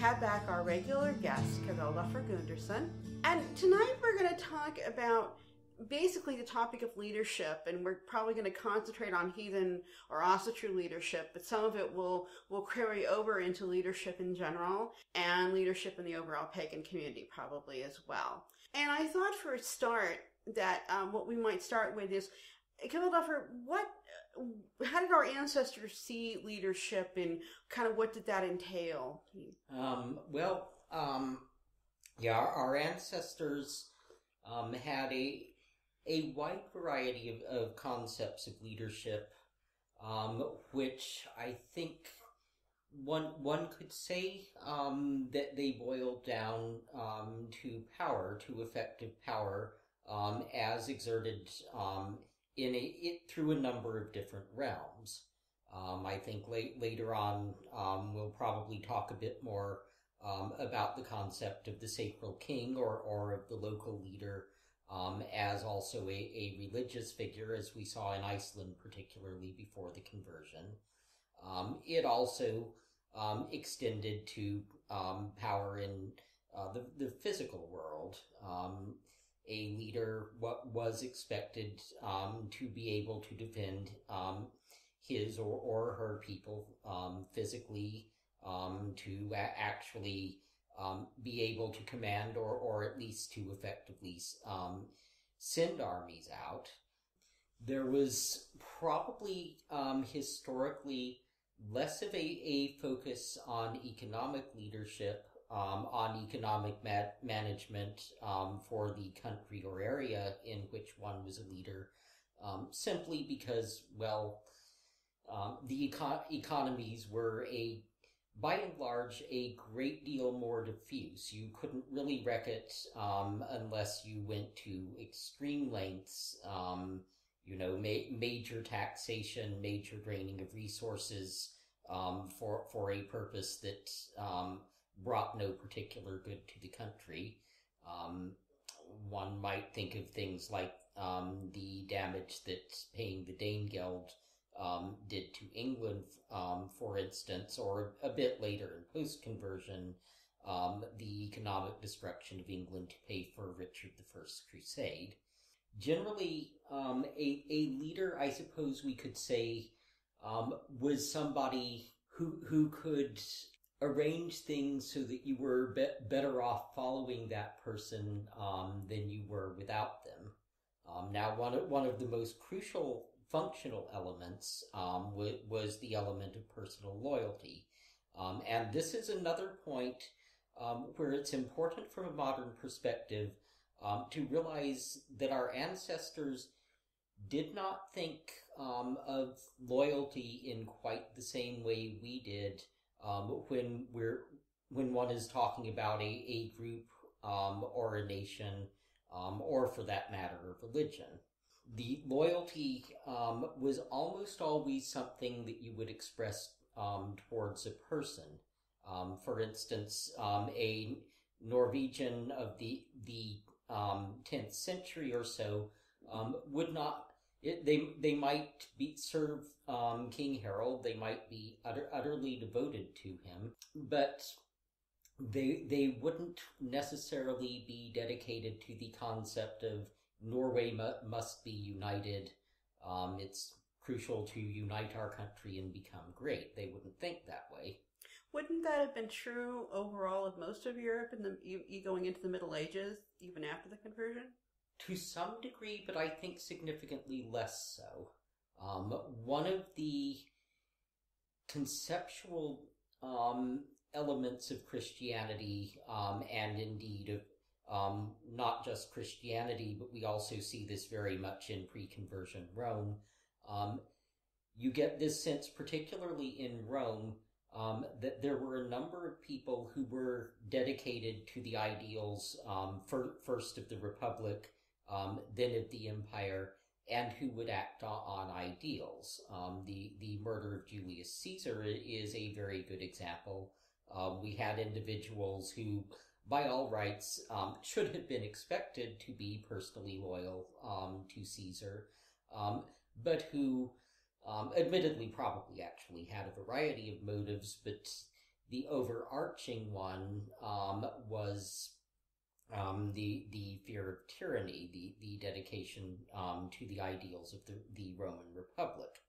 have back our regular guest, Kvelduflr Gundarrson. And tonight we're going to talk about basically the topic of leadership, and we're probably going to concentrate on Heathen or Ancestral leadership, but some of it will carry over into leadership in general and leadership in the overall pagan community probably as well. And I thought for a start that what we might start with is, Kvelduflr, how did our ancestors see leadership, and kind of what did that entail? Our ancestors had a wide variety of concepts of leadership, which I think one could say that they boiled down to power, to effective power, as exerted through a number of different realms. I think later on we'll probably talk a bit more about the concept of the sacral king or of the local leader as also a religious figure, as we saw in Iceland, particularly before the conversion. It also extended to power in the physical world. A leader was expected to be able to defend his or her people physically, to actually be able to command or at least to effectively send armies out. There was probably historically less of a focus on economic leadership, on economic management for the country or area in which one was a leader, simply because, the economies were by and large, a great deal more diffuse. You couldn't really wreck it unless you went to extreme lengths, major taxation, major draining of resources for a purpose that brought no particular good to the country. One might think of things like the damage that paying the Danegeld did to England, for instance, or a bit later in post-conversion, the economic destruction of England to pay for Richard I's crusade. Generally, a leader, I suppose we could say, was somebody who could arrange things so that you were better off following that person than you were without them. Now, one of the most crucial functional elements was the element of personal loyalty. And this is another point where it's important from a modern perspective to realize that our ancestors did not think of loyalty in quite the same way we did when one is talking about a group or a nation or, for that matter, a religion. The loyalty was almost always something that you would express towards a person. For instance, a Norwegian of the 10th century or so would not. They might serve King Harold. They might be utterly devoted to him, but they wouldn't necessarily be dedicated to the concept of Norway must be united. It's crucial to unite our country and become great. They wouldn't think that way. Wouldn't that have been true overall of most of Europe in going into the Middle Ages, even after the conversion? To some degree, but I think significantly less so. One of the conceptual elements of Christianity, and indeed of not just Christianity, but we also see this very much in pre-conversion Rome. You get this sense, particularly in Rome, that there were a number of people who were dedicated to the ideals, first of the Republic, then of the Empire, and who would act on ideals. The murder of Julius Caesar is a very good example. We had individuals who, by all rights, should have been expected to be personally loyal to Caesar, but who admittedly probably actually had a variety of motives, but the overarching one was the fear of tyranny, the dedication to the ideals of the Roman Republic.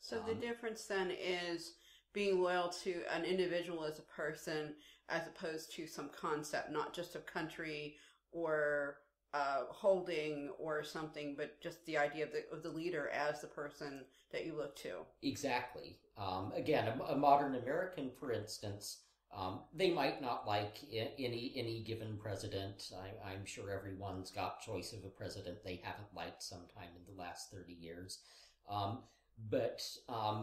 So the difference then is being loyal to an individual as a person, as opposed to some concept, not just of country or holding or something, but just the idea of the leader as the person that you look to. Exactly. Again, a modern American, for instance, they might not like any given president. I'm sure everyone's got choice of a president they haven't liked sometime in the last 30 years, but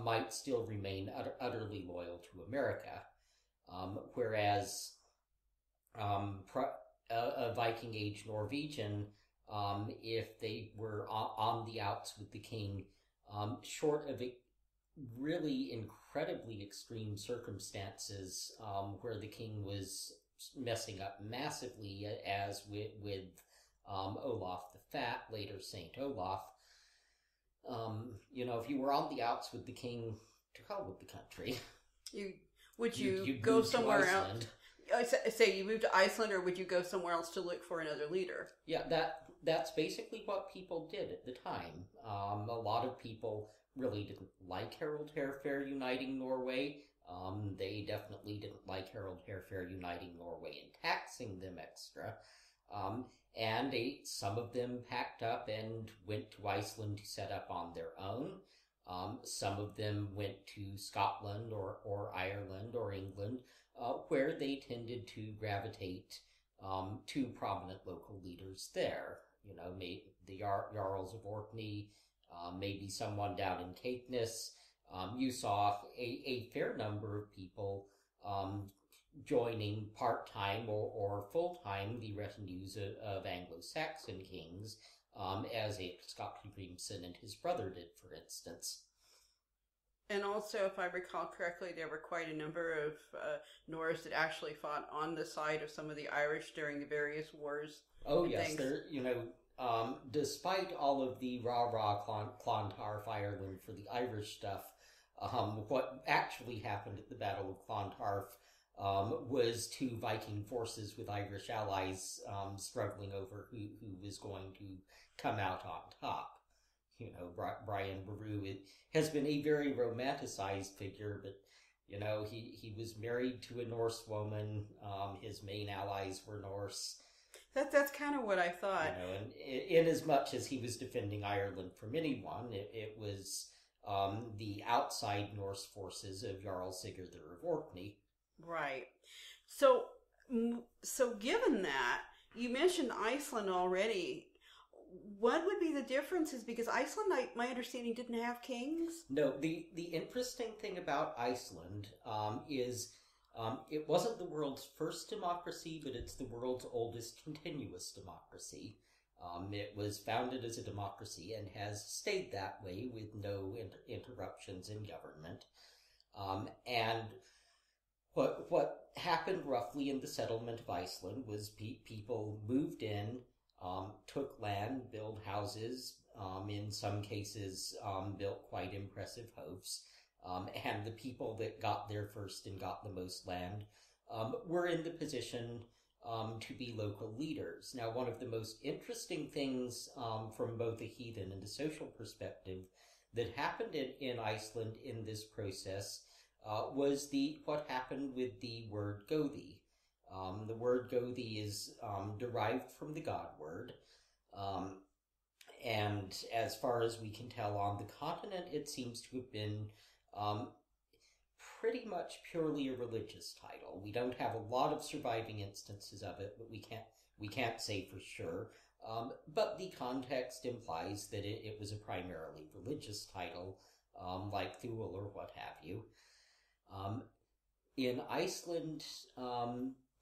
might still remain utterly loyal to America. Whereas a Viking Age Norwegian, if they were on the outs with the king, short of really incredibly extreme circumstances where the king was messing up massively, as with Olaf the Fat, later Saint Olaf. If you were on the outs with the king, to hell with the country. Would you go somewhere else? Say you moved to Iceland, or would you go somewhere else to look for another leader? Yeah, that's basically what people did at the time. A lot of people really didn't like Harald Hairfair uniting Norway. They definitely didn't like Harald Hairfair uniting Norway and taxing them extra. And some of them packed up and went to Iceland to set up on their own. Some of them went to Scotland or Ireland or England, where they tended to gravitate to prominent local leaders there. The Jarls of Orkney, maybe someone down in Caithness. You saw a fair number of people joining part-time or full-time the retinues of Anglo-Saxon kings, as Scott Grimson and his brother did, for instance. And also, if I recall correctly, there were quite a number of Norse that actually fought on the side of some of the Irish during the various wars. Oh, yes. There, despite all of the rah-rah Clontarf Ireland for the Irish stuff, what actually happened at the Battle of Clontarf was two Viking forces with Irish allies struggling over who was going to come out on top. Brian Boru has been a very romanticized figure, but, he was married to a Norse woman. His main allies were Norse. That's kind of what I thought. And in as much as he was defending Ireland from anyone, it was the outside Norse forces of Jarl Sigurdur of Orkney. Right. So given that, you mentioned Iceland already. What would be the differences? Because Iceland, my understanding, didn't have kings? No, the interesting thing about Iceland is it wasn't the world's first democracy, but it's the world's oldest continuous democracy. It was founded as a democracy and has stayed that way with no interruptions in government. And what happened roughly in the settlement of Iceland was people moved in, took land, built houses, in some cases built quite impressive hofs, and the people that got there first and got the most land were in the position to be local leaders. Now, one of the most interesting things from both a heathen and a social perspective that happened in Iceland in this process was what happened with the word Gothi. The word Gothi is derived from the god word, and as far as we can tell on the continent, it seems to have been pretty much purely a religious title. We don't have a lot of surviving instances of it, but we can't say for sure. But the context implies that it was a primarily religious title, like Thule or what have you. In Iceland,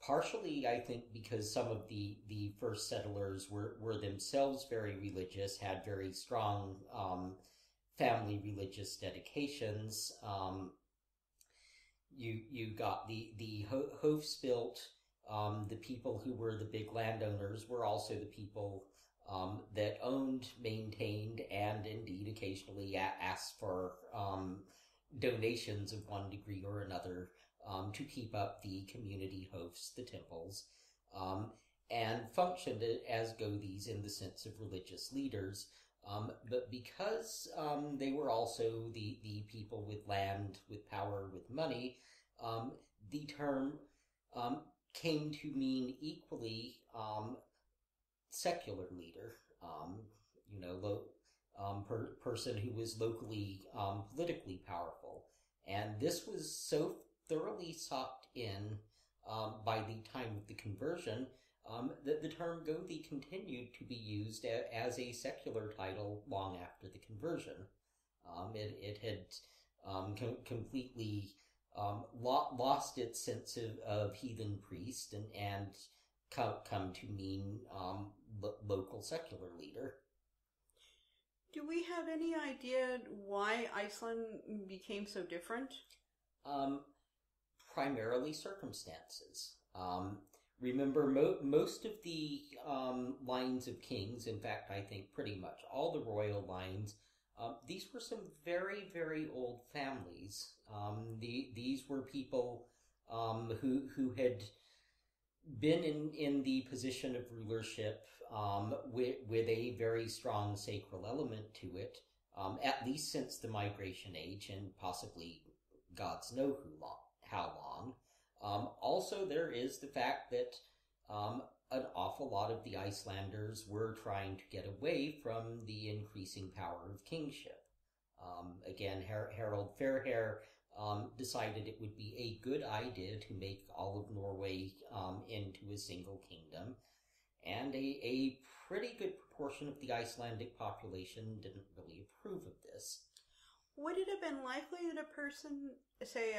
partially, I think, because some of the first settlers were themselves very religious, had very strong family religious dedications. You got the hofs built. The people who were the big landowners were also the people that owned, maintained, and indeed occasionally asked for donations of one degree or another to keep up the community hosts, the temples, and functioned as Godhis in the sense of religious leaders. But because they were also the people with land, with power, with money, the term came to mean equally secular leader, person who was locally politically powerful. And this was so thoroughly socked in by the time of the conversion that the term Godhi continued to be used as a secular title long after the conversion. It had completely lost its sense of heathen priest and come to mean local secular leader. Do we have any idea why Iceland became so different? Primarily circumstances. Remember, most of the lines of kings, in fact, I think pretty much all the royal lines, these were some very, very old families. These were people who had been in the position of rulership with a very strong sacral element to it, at least since the migration age, and possibly gods know how long. Also, there is the fact that an awful lot of the Icelanders were trying to get away from the increasing power of kingship. Again, Harald Fairhair decided it would be a good idea to make all of Norway into a single kingdom, and a pretty good proportion of the Icelandic population didn't really approve of this. Would it have been likely that a person, say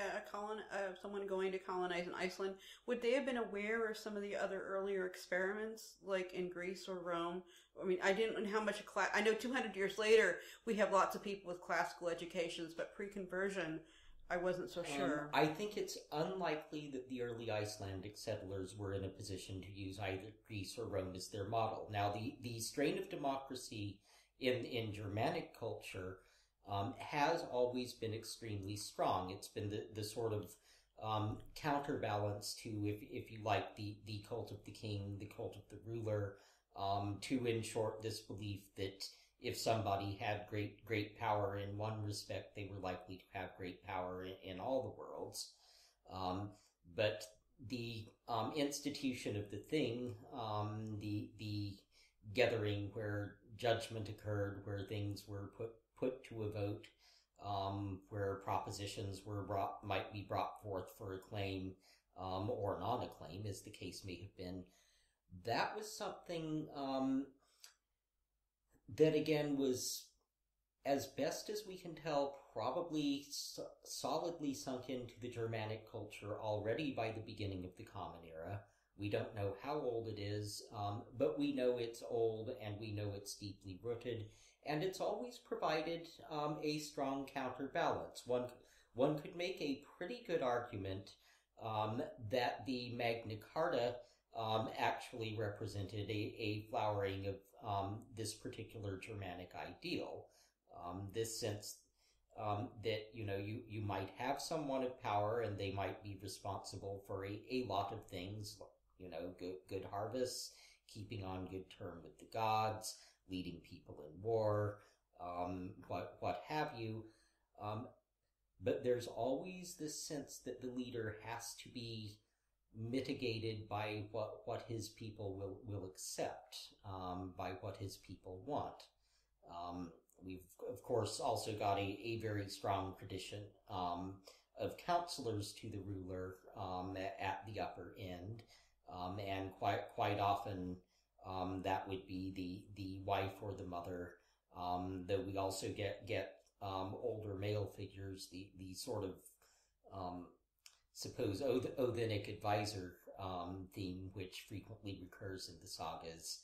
someone going to colonize in Iceland, would they have been aware of some of the other earlier experiments, like in Greece or Rome? I mean, I didn't know how much I know 200 years later we have lots of people with classical educations, but pre-conversion, I wasn't so sure. I think it's unlikely that the early Icelandic settlers were in a position to use either Greece or Rome as their model. Now, the strain of democracy in Germanic culture has always been extremely strong. It's been the sort of counterbalance to, if you like, the cult of the king, the cult of the ruler, to, in short, this belief that if somebody had great power in one respect, they were likely to have great power in all the worlds. But the institution of the thing, the gathering where judgment occurred, where things were put to a vote, where propositions might be brought forth for a claim or non-acclaim, as the case may have been. That was something that, again, was, as best as we can tell, probably solidly sunk into the Germanic culture already by the beginning of the Common Era. We don't know how old it is, but we know it's old, and we know it's deeply rooted, and it's always provided a strong counterbalance. One could make a pretty good argument that the Magna Carta actually represented a flowering of this particular Germanic ideal. This sense that, you might have someone of power and they might be responsible for a lot of things, good harvests, keeping on good term with the gods, leading people in war, what have you. But there's always this sense that the leader has to be mitigated by what his people will accept, by what his people want. We've, of course, also got a very strong tradition of counselors to the ruler at the upper end, and quite often that would be the wife or the mother. Though we also get older male figures, the sort of suppose Odinic advisor theme, which frequently recurs in the sagas,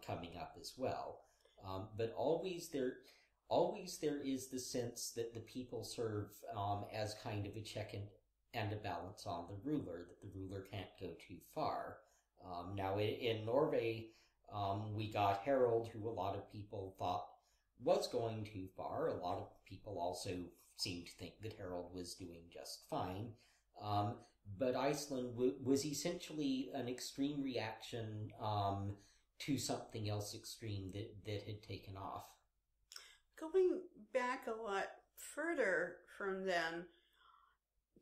coming up as well. But always there is the sense that the people serve as kind of a check and a balance on the ruler, that the ruler can't go too far. Now, in Norway, we got Harald, who a lot of people thought was going too far. A lot of people also seemed to think that Harald was doing just fine. But Iceland was essentially an extreme reaction to something else extreme that had taken off. Going back a lot further from then,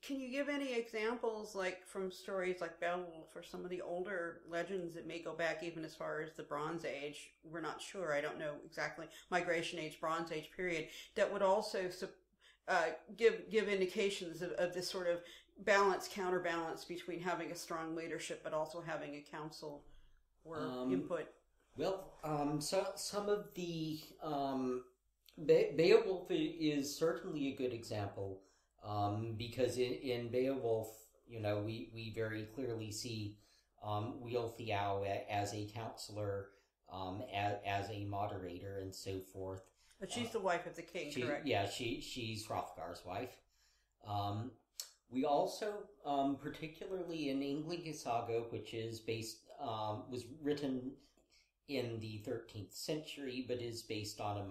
can you give any examples, like from stories like Beowulf or some of the older legends that may go back even as far as the Bronze Age? We're not sure. I don't know exactly. Migration Age, Bronze Age period, that would also give indications of this sort of balance, counterbalance between having a strong leadership but also having a council or input. Well, so some of the Beowulf is certainly a good example. Because in Beowulf, we very clearly see Wealhtheow as a counselor, as a moderator, and so forth. But she's the wife of the king, correct? Yeah, she's Hrothgar's wife. We also, particularly in Ynglinga Saga, which is was written in the 13th century, but is based on a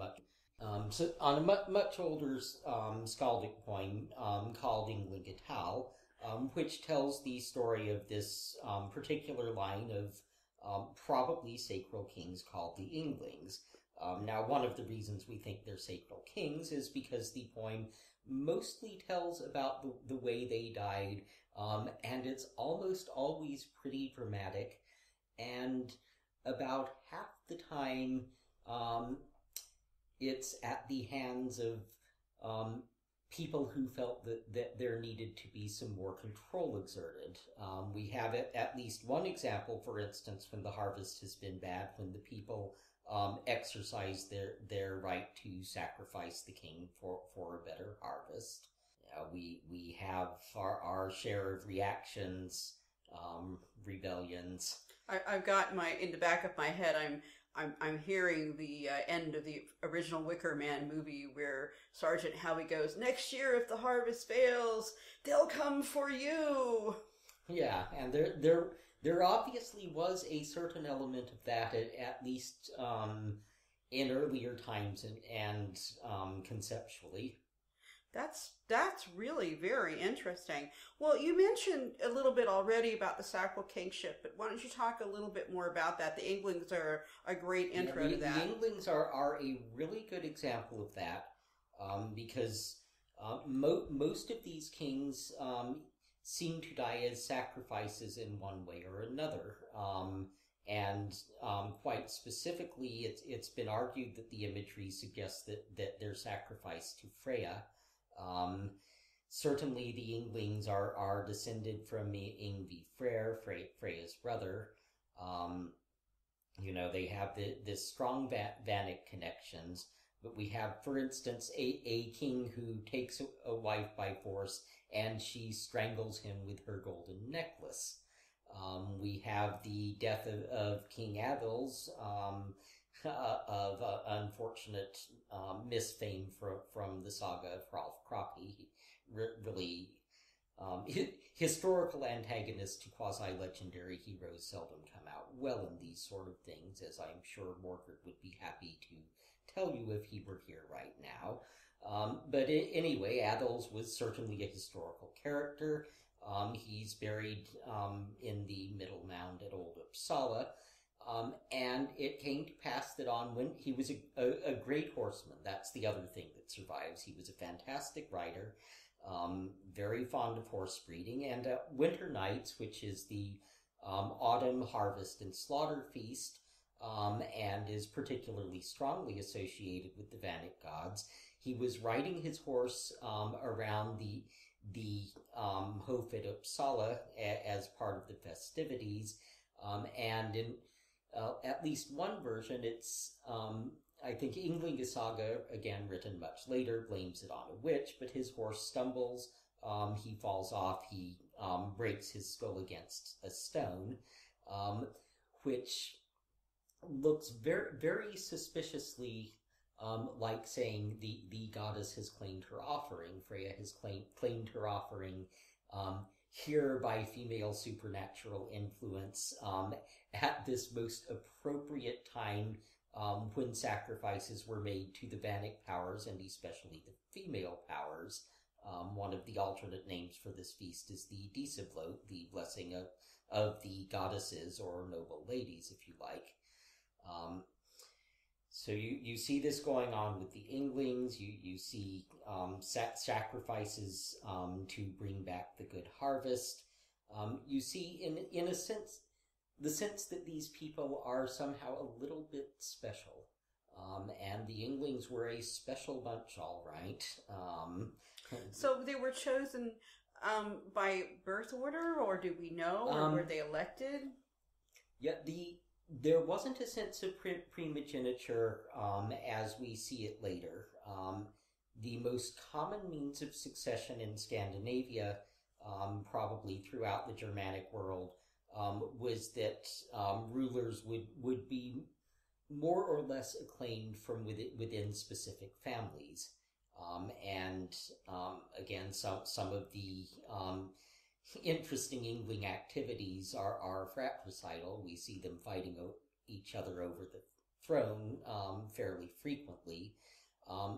much older skaldic poem called Ynglinga Tal, which tells the story of this particular line of probably sacral kings called the Ynglings. Now, one of the reasons we think they're sacral kings is because the poem mostly tells about the way they died, and it's almost always pretty dramatic, and about half the time it's at the hands of people who felt that there needed to be some more control exerted. We have at least one example, for instance, when the harvest has been bad, when the people exercise their right to sacrifice the king for a better harvest. We have our share of reactions, rebellions. I've got in the back of my head, I'm hearing the end of the original Wicker Man movie where Sergeant Howie goes, "Next year, if the harvest fails, they'll come for you." Yeah, and there obviously was a certain element of that, at least in earlier times and conceptually. That's really very interesting. Well, you mentioned a little bit already about the sacral kingship, but why don't you talk a little bit more about that? The Ynglings are a great intro to that. The Ynglings are a really good example of that, because most of these kings seem to die as sacrifices in one way or another. And quite specifically, it's been argued that the imagery suggests that they're sacrificed to Freya. Certainly the Ynglings are descended from Yngvi Freyr, Freya's brother. They have this strong Vannic connections, but we have, for instance, a king who takes a wife by force and she strangles him with her golden necklace. We have the death of King Adils, of unfortunate misfame from the saga of Hrolf Kraki. Really, historical antagonists to quasi-legendary heroes seldom come out well in these sort of things, as I'm sure Morgard would be happy to tell you if he were here right now. But anyway, Adils was certainly a historical character. He's buried in the Middle Mound at Old Uppsala. And it came to pass that when he was a great horseman. That's the other thing that survives. He was a fantastic rider, very fond of horse breeding, and Winter Nights, which is the autumn harvest and slaughter feast, and is particularly strongly associated with the Vannic gods. He was riding his horse around the Hof at Uppsala as part of the festivities, and in at least one version, it's, I think Ynglinga Saga, again written much later, blames it on a witch, but his horse stumbles, he falls off, he breaks his skull against a stone, which looks very, very suspiciously like saying the goddess has claimed her offering. Freya has claimed her offering here by female supernatural influence at this most appropriate time when sacrifices were made to the Vannic powers, and especially the female powers, One of the alternate names for this feast is the DCS4097, the blessing of the goddesses or noble ladies, if you like. So you see this going on with the Inglings. You see sacrifices to bring back the good harvest. You see, in a sense, the sense that these people are somehow a little bit special. And the Inglings were a special bunch, all right. So they were chosen by birth order, or do we know, or were they elected? Yeah, there wasn't a sense of primogeniture as we see it later. The most common means of succession in Scandinavia, probably throughout the Germanic world, was that rulers would be more or less acclaimed from within specific families. Again, some of the interesting Yngling activities are fratricidal. We see them fighting each other over the throne fairly frequently.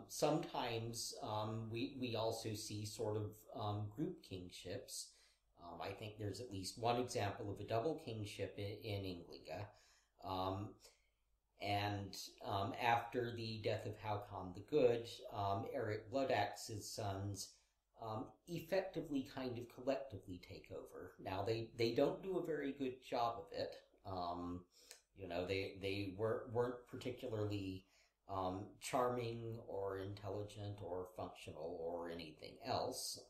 Sometimes we also see sort of group kingships. I think there's at least one example of a double kingship in Ynglinga. After the death of Håkon the Good, Eric Bloodaxe's sons effectively kind of collectively take over. Now, they don't do a very good job of it. They weren't particularly charming or intelligent or functional or anything else.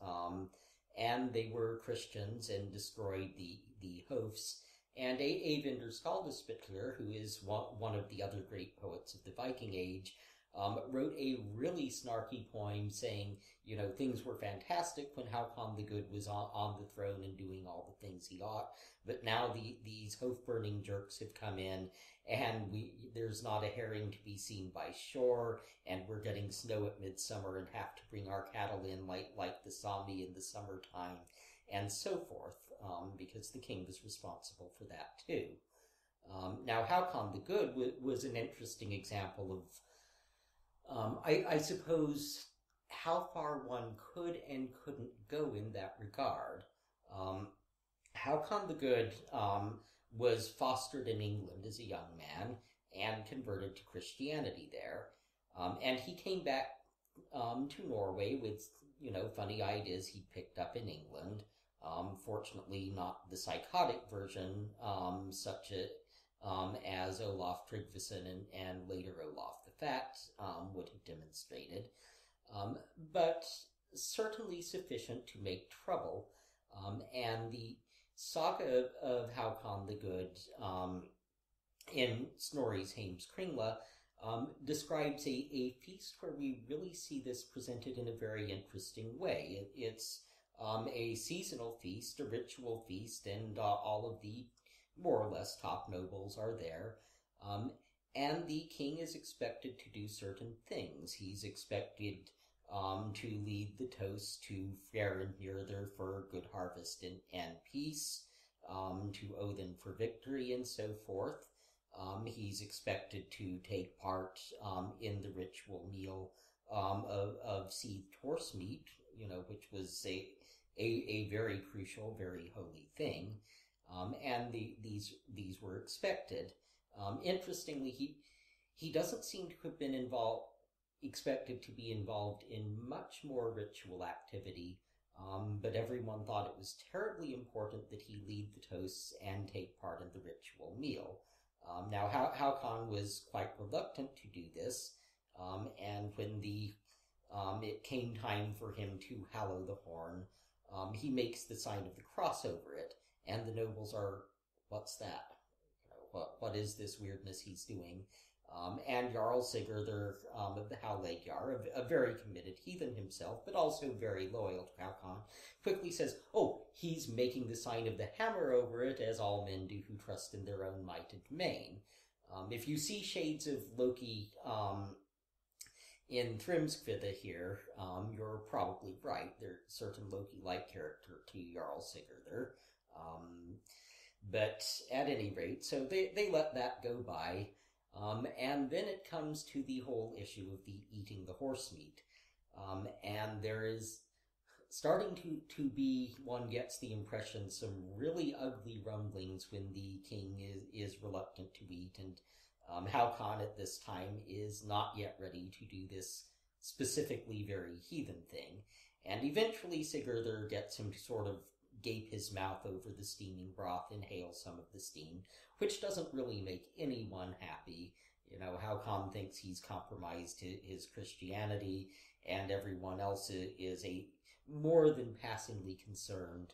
And they were Christians and destroyed the Hofs. And Eyvindr Skaldespitler, who is one of the other great poets of the Viking Age, wrote a really snarky poem saying, things were fantastic when Håkon the Good was on the throne and doing all the things he ought, but now these hoof-burning jerks have come in, and there's not a herring to be seen by shore, and we're getting snow at midsummer and have to bring our cattle in like the Sami in the summertime, and so forth, because the king was responsible for that too. Now, Håkon the Good was an interesting example of, I suppose, how far one could and couldn't go in that regard. Håkon the Good was fostered in England as a young man and converted to Christianity there. And he came back to Norway with, funny ideas he'd picked up in England. Fortunately, not the psychotic version, such as Olaf Tryggvason and later Olaf the Fat would have demonstrated, but certainly sufficient to make trouble. And the saga of Håkon the Good in Snorri's Heimskringla describes a feast where we really see this presented in a very interesting way. It's a seasonal feast, a ritual feast, and all of the more or less top nobles are there. And the king is expected to do certain things. He's expected to lead the toast to Freyr and Njörður for good harvest and peace, to Odin for victory, and so forth. He's expected to take part in the ritual meal of seethed horse meat, which was a very crucial, very holy thing. And these were expected. Interestingly, he doesn't seem to have been expected to be involved in much more ritual activity, but everyone thought it was terribly important that he lead the toasts and take part in the ritual meal. Now, Håkon was quite reluctant to do this, and when it came time for him to hallow the horn, he makes the sign of the cross over it, and the nobles are, what's that? What is this weirdness he's doing? And Jarls Sigurður of the Háleyjar, a very committed heathen himself, but also very loyal to Håkon, quickly says, oh, he's making the sign of the hammer over it, as all men do who trust in their own might and main. If you see shades of Loki in Thrymskvida here, you're probably right. There's a certain Loki-like character to Jarls Sigurður. But at any rate, so they let that go by. And then it comes to the whole issue of the eating the horse meat. And there is starting to be, one gets the impression, some really ugly rumblings when the king is reluctant to eat, and Haakon at this time is not yet ready to do this specifically very heathen thing. And eventually Sigurdur gets him to sort of gape his mouth over the steaming broth, inhale some of the steam, which doesn't really make anyone happy. You know, Haakon thinks he's compromised his Christianity, and everyone else is more than passingly concerned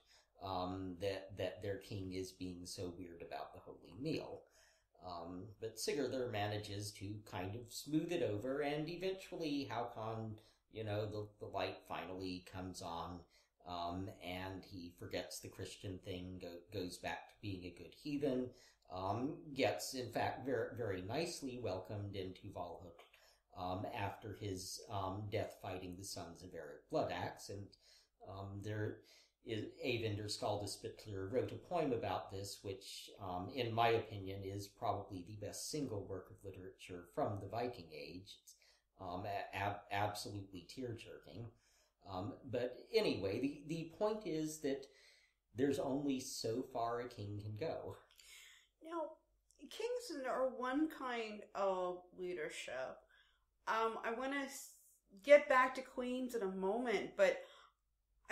that their king is being so weird about the holy meal. But Sigurdur manages to kind of smooth it over, and eventually Haakon, you know, the light finally comes on, and he forgets the Christian thing, goes back to being a good heathen, gets, in fact, very, very nicely welcomed into Valhalla after his death fighting the sons of Eric Bloodaxe, and there is Eyvindr Skaldespitler wrote a poem about this, which, in my opinion, is probably the best single work of literature from the Viking Age. It's absolutely tear-jerking. But anyway, the point is that there's only so far a king can go. Now, kings are one kind of leadership. I want to get back to queens in a moment, but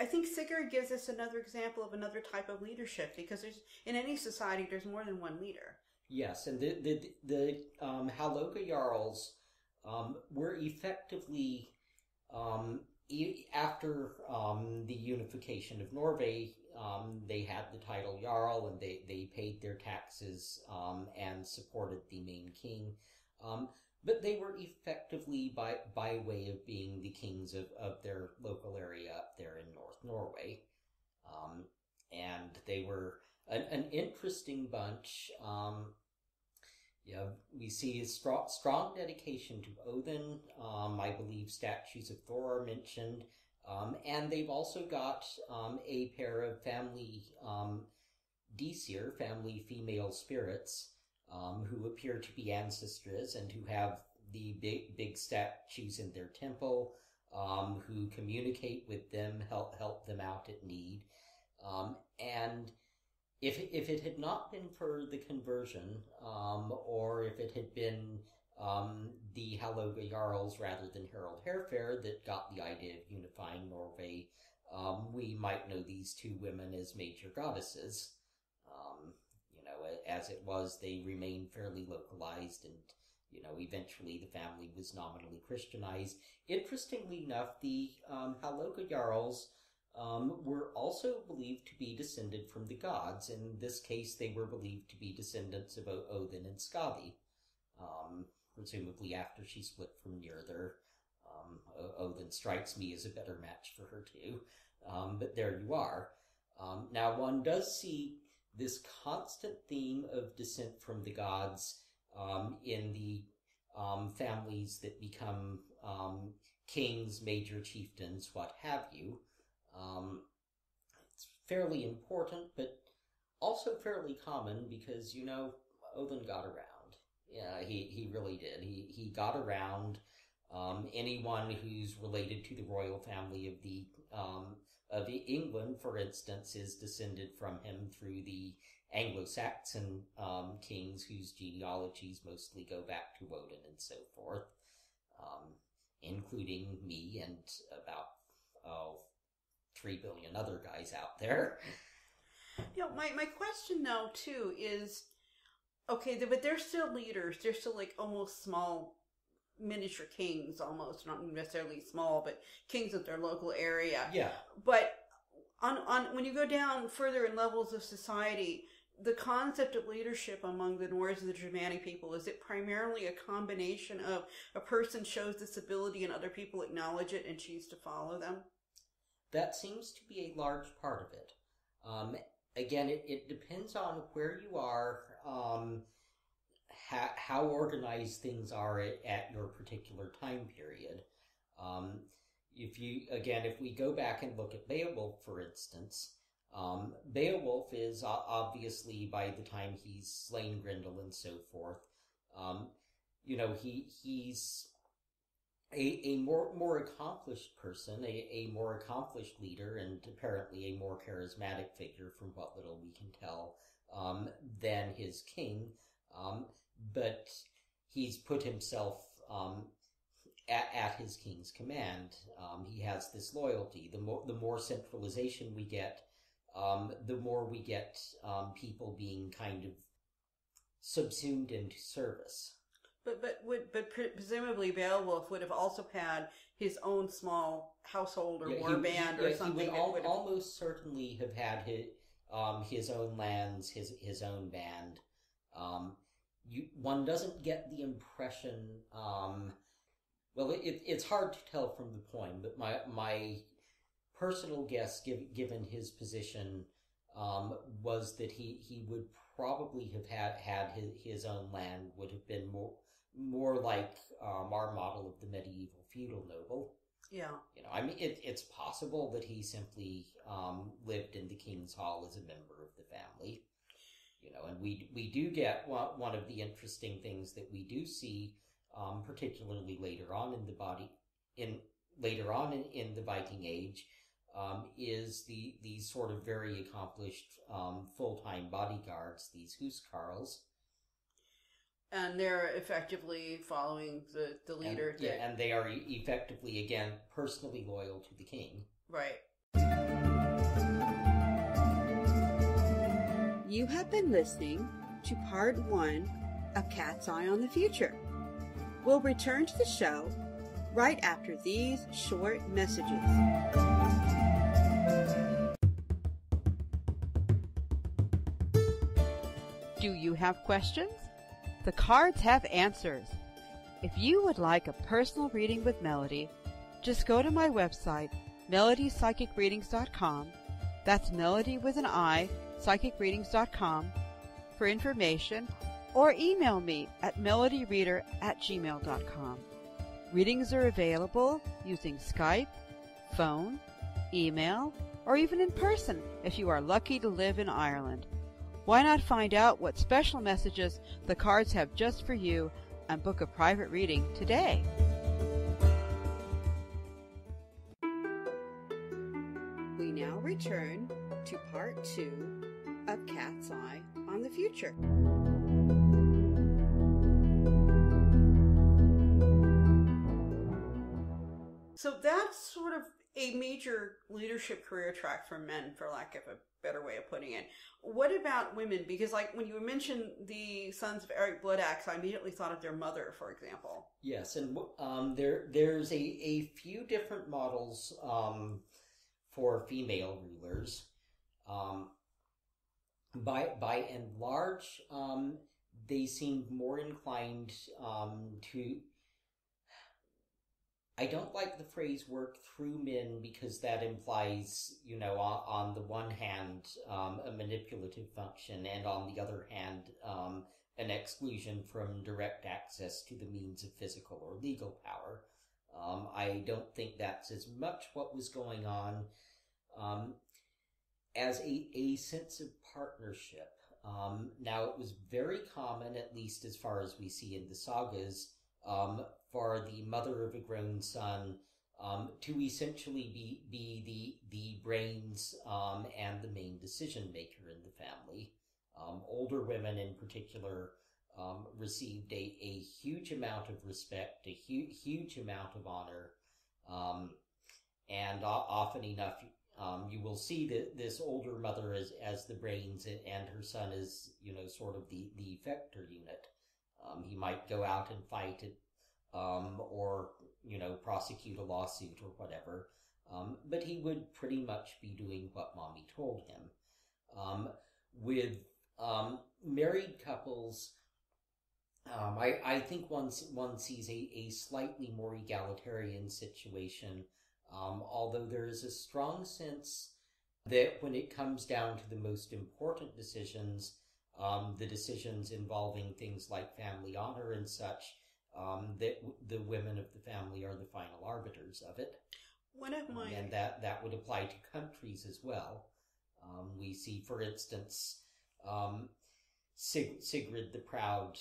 I think Sigurd gives us another example of another type of leadership, because in any society there's more than one leader. Yes, and the Haloga Jarls were effectively, after the unification of Norway, they had the title Jarl, and they paid their taxes and supported the main king. But they were effectively by way of being the kings of their local area up there in North Norway. And they were an interesting bunch. We see a strong dedication to Odin. I believe statues of Thor are mentioned. And they've also got a pair of family Disir, family female spirits, who appear to be ancestras and who have the big statues in their temple, who communicate with them, help them out at need. And if it had not been for the conversion, or if it had been the Haloga Jarls rather than Harald Hairfair that got the idea of unifying Norway, we might know these two women as major goddesses. As it was, they remained fairly localized, and, eventually the family was nominally Christianized. Interestingly enough, the Haloga Jarls were also believed to be descended from the gods. In this case, they were believed to be descendants of Odin and Skadi, presumably after she split from Njörður. Odin strikes me as a better match for her too, but there you are. Now, one does see this constant theme of descent from the gods in the families that become kings, major chieftains, what have you. It's fairly important, but also fairly common because, Odin got around. Yeah, he really did. He got around. Anyone who's related to the royal family of England, for instance, is descended from him through the Anglo-Saxon kings whose genealogies mostly go back to Odin and so forth, including me and about 3 billion other guys out there. My question, though, too, is, okay, but they're still leaders. They're still, almost small miniature kings, almost. Not necessarily small, but kings of their local area. Yeah. But on when you go down further in levels of society, the concept of leadership among the Nords and the Germanic people, is it primarily a combination of a person shows this ability and other people acknowledge it and choose to follow them? That seems to be a large part of it. Again, it depends on where you are, how organized things are at your particular time period. If we go back and look at Beowulf, for instance, Beowulf is obviously, by the time he's slain Grendel and so forth, he's a more accomplished person, a more accomplished leader, and apparently a more charismatic figure from what little we can tell, than his king. But he's put himself at his king's command. He has this loyalty. The more centralization we get, the more we get people being kind of subsumed into service. But presumably Beowulf would have also had his own small household or war band or something. He would almost certainly have had his own lands, his own band. One doesn't get the impression. Well, it's hard to tell from the poem, but my personal guess, given his position, was that he would probably have had his own land, would have been more like our model of the medieval feudal noble. Yeah. I mean, it's possible that he simply lived in the king's hall as a member of the family. And we do get one of the interesting things that we do see, particularly later on in the Viking Age, is these sort of very accomplished full-time bodyguards, these huskarls. And they're effectively following the leader. And they are effectively, again, personally loyal to the king. Right. You have been listening to part 1 of Cat's Eye on the Future. We'll return to the show right after these short messages. Do you have questions? The cards have answers. If you would like a personal reading with Melody, just go to my website, melodipsychicreadings.com. That's Melody with an I, psychicreadings.com for information, or email me at melodyreader@gmail.com. Readings are available using Skype, phone, email, or even in person if you are lucky to live in Ireland. Why not find out what special messages the cards have just for you and book a private reading today? We now return to part 2 of Cat's Eye on the Future. So that's sort of a major leadership career track for men, for lack of a better way of putting it. What about women? Because when you mentioned the sons of Eric Bloodaxe, I immediately thought of their mother, for example. Yes, and there's a few different models for female rulers. By and large, they seemed more inclined to... I don't like the phrase work through men because that implies, on the one hand, a manipulative function, and on the other hand, an exclusion from direct access to the means of physical or legal power. I don't think that's as much what was going on as a sense of partnership. Now, it was very common, at least as far as we see in the sagas, for the mother of a grown son to essentially be the brains and the main decision maker in the family. Older women in particular received a huge amount of respect, a huge amount of honor, and often enough you will see this older mother as the brains, and her son is sort of the effector unit. He might go out and fight it, or prosecute a lawsuit or whatever, but he would pretty much be doing what mommy told him. With married couples, I think one sees a slightly more egalitarian situation, although there is a strong sense that when it comes down to the most important decisions, the decisions involving things like family honor and such, that the women of the family are the final arbiters of it. And that would apply to countries as well. We see, for instance, Sigrid the Proud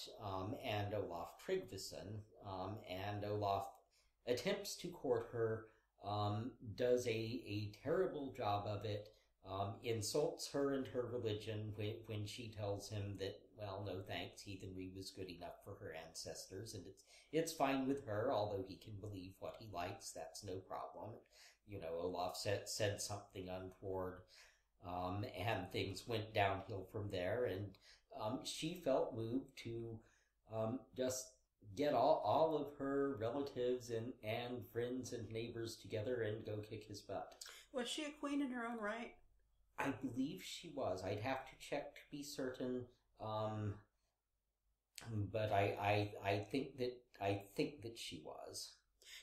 and Olaf Tryggvason, and Olaf attempts to court her, does a terrible job of it, insults her and her religion when she tells him that, well, no thanks, heathenry was good enough for her ancestors, and it's fine with her, although he can believe what he likes, that's no problem. Olaf said something untoward, and things went downhill from there, and she felt moved to just get all of her relatives and friends and neighbors together and go kick his butt. Was she a queen in her own right? I believe she was. I'd have to check to be certain, but I think that she was.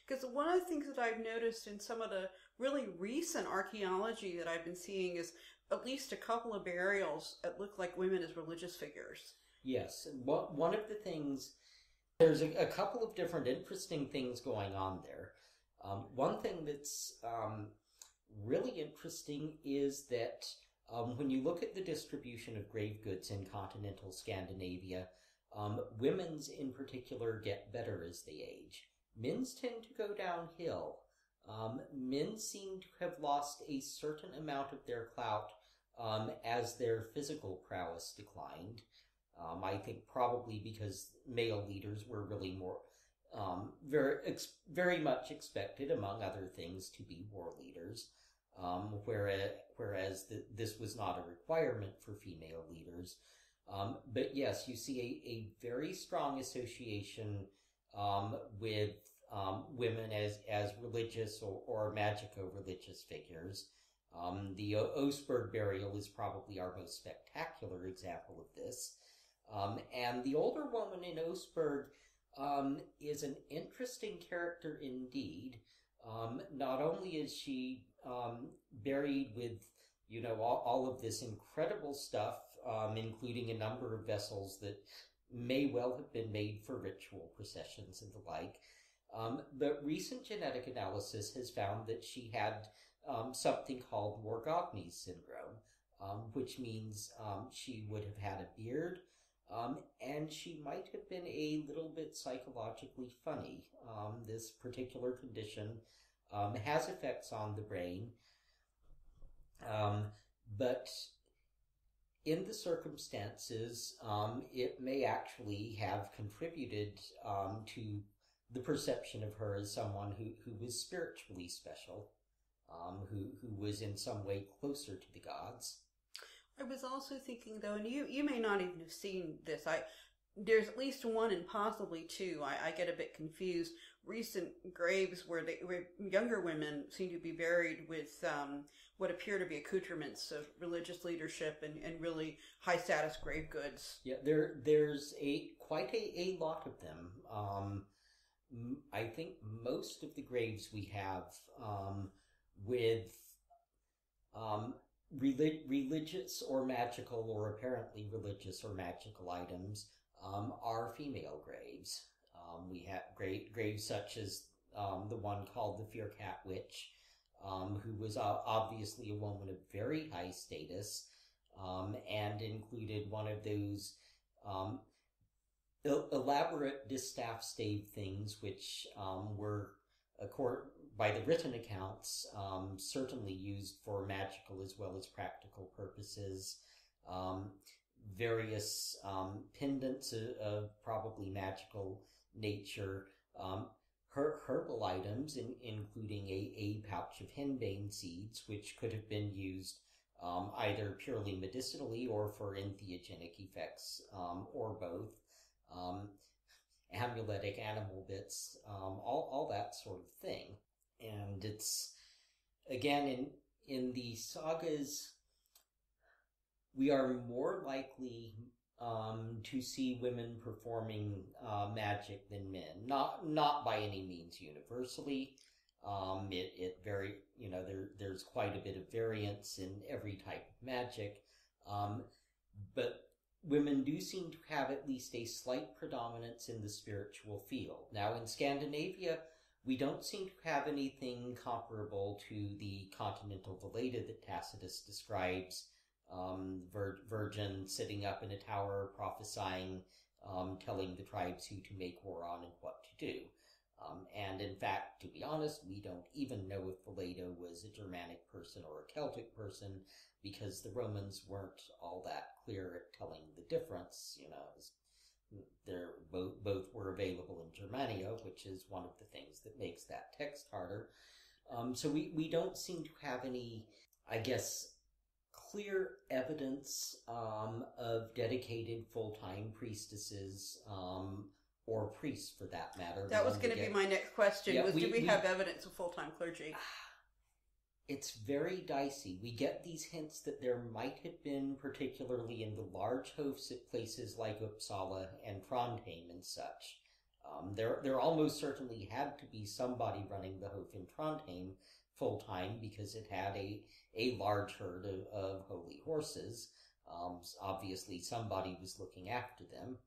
Because one of the things that I've noticed in some of the really recent archaeology that I've been seeing is at least a couple of burials that look like women as religious figures. Yes, one of the things, there's a couple of different interesting things going on there. One thing that's really interesting is that when you look at the distribution of grave goods in continental Scandinavia, women's in particular get better as they age. Men's tend to go downhill. Men seem to have lost a certain amount of their clout as their physical prowess declined. I think probably because male leaders were really more very much expected, among other things, to be war leaders, whereas this was not a requirement for female leaders. But yes, you see a very strong association with women as religious or magico-religious figures. The Oseberg burial is probably our most spectacular example of this. And the older woman in Oseberg is an interesting character indeed. Not only is she buried with, all of this incredible stuff, including a number of vessels that may well have been made for ritual processions and the like, but recent genetic analysis has found that she had something called Morgagni's syndrome, which means she would have had a beard, and she might have been a little bit psychologically funny. This particular condition has effects on the brain, but in the circumstances, it may actually have contributed to the perception of her as someone who was spiritually special, who was in some way closer to the gods. I was also thinking, though, and you may not even have seen this. There's at least one and possibly two. I get a bit confused. Recent graves where younger women seem to be buried with what appear to be accoutrements of religious leadership and really high status grave goods. Yeah, there's quite a lot of them. I think most of the graves we have with religious or magical or apparently religious or magical items are female graves. We have graves such as the one called the Fear Cat Witch, who was obviously a woman of very high status, and included one of those elaborate distaff stave things, which were, by the written accounts, certainly used for magical as well as practical purposes. Various pendants of probably magical nature. Herbal items, including a pouch of henbane seeds, which could have been used either purely medicinally or for entheogenic effects, or both. Amuletic animal bits, all that sort of thing. And it's, again, in the sagas, we are more likely to see women performing magic than men. Not by any means universally. There's quite a bit of variance in every type of magic. But women do seem to have at least a slight predominance in the spiritual field. Now, in Scandinavia, we don't seem to have anything comparable to the continental Veleda that Tacitus describes. Virgin sitting up in a tower prophesying, telling the tribes who to make war on and what to do. And in fact, to be honest, we don't even know if Valedo was a Germanic person or a Celtic person, because the Romans weren't all that clear at telling the difference. They're both were available in Germania, which is one of the things that makes that text harder. So we don't seem to have any, I guess, clear evidence of dedicated full-time priestesses, or priests for that matter. That was going to be my next question, do we have evidence of full-time clergy? It's very dicey. We get these hints that there might have been, particularly in the large hofs at places like Uppsala and Trondheim and such. There almost certainly had to be somebody running the hof in Trondheim full-time, because it had a large herd of holy horses. Obviously somebody was looking after them.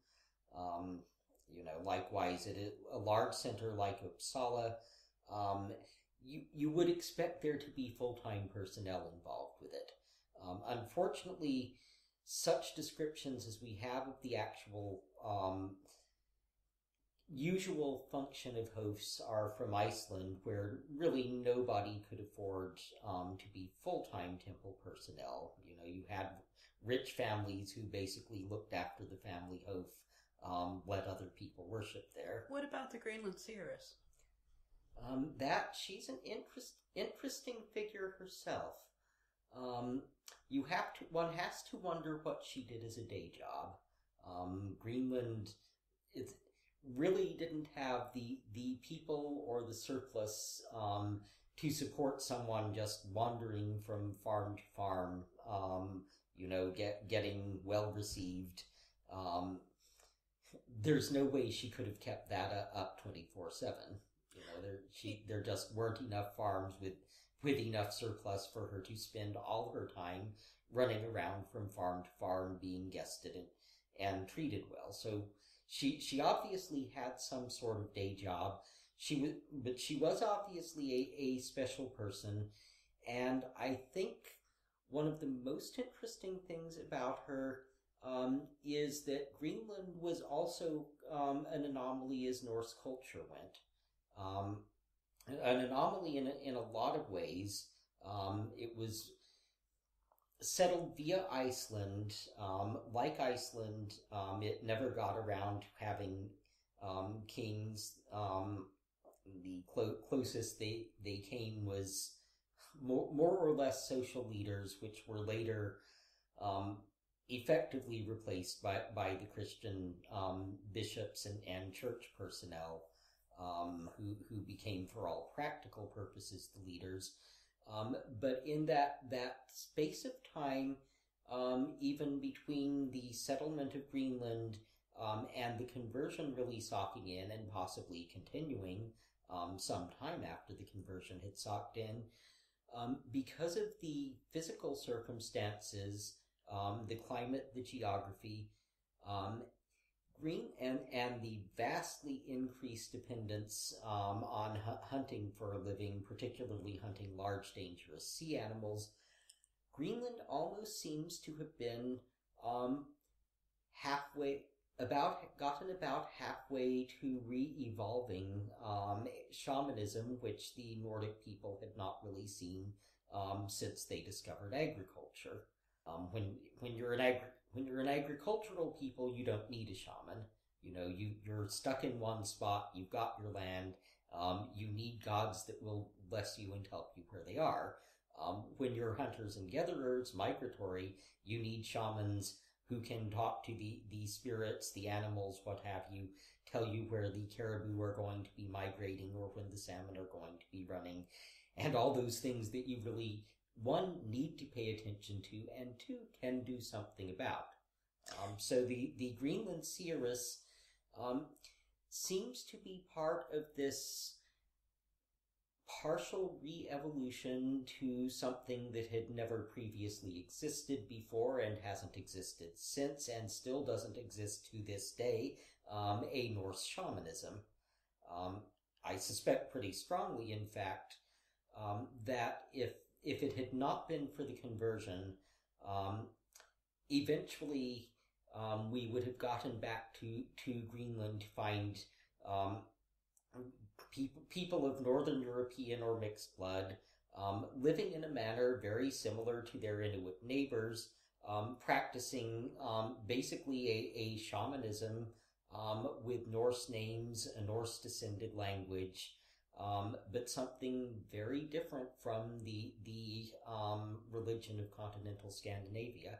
Likewise at a large center like Uppsala, you would expect there to be full-time personnel involved with it. Unfortunately, such descriptions as we have of the actual usual function of hofs are from Iceland, where really nobody could afford to be full-time temple personnel. You had rich families who basically looked after the family hof, let other people worship there. What about the Greenland seeress? She's an interesting figure herself. One has to wonder what she did as a day job. Greenland, it really didn't have the people or the surplus, to support someone just wandering from farm to farm, getting well received. There's no way she could have kept that up 24/7. There just weren't enough farms with enough surplus for her to spend all her time running around from farm to farm, being guested and treated well. So she obviously had some sort of day job. But she was obviously a special person, and I think one of the most interesting things about her is that Greenland was also an anomaly as Norse culture went. An anomaly in a lot of ways. It was settled via Iceland. Like Iceland, it never got around to having kings. The closest they came was more or less social leaders, which were later effectively replaced by the Christian bishops and church personnel, who became, for all practical purposes, the leaders. But in that space of time, even between the settlement of Greenland and the conversion really socking in and possibly continuing some time after the conversion had socked in, because of the physical circumstances, the climate, the geography, and the vastly increased dependence on hunting for a living, particularly hunting large, dangerous sea animals, Greenland almost seems to have been gotten about halfway to re-evolving shamanism, which the Nordic people had not really seen since they discovered agriculture. When you're an agricultural people, you don't need a shaman. You're stuck in one spot. You've got your land. You need gods that will bless you and help you where they are. When you're hunters and gatherers, migratory, you need shamans who can talk to the spirits, the animals, what have you, tell you where the caribou are going to be migrating or when the salmon are going to be running, and all those things that you really, one, need to pay attention to, and two, can do something about. So the Greenland seeress seems to be part of this partial re-evolution to something that had never previously existed before and hasn't existed since and still doesn't exist to this day, a Norse shamanism. I suspect pretty strongly, in fact, that if it had not been for the conversion, eventually we would have gotten back to Greenland to find people of Northern European or mixed blood, living in a manner very similar to their Inuit neighbors, practicing basically a shamanism with Norse names, a Norse descended language, but something very different from the religion of continental Scandinavia.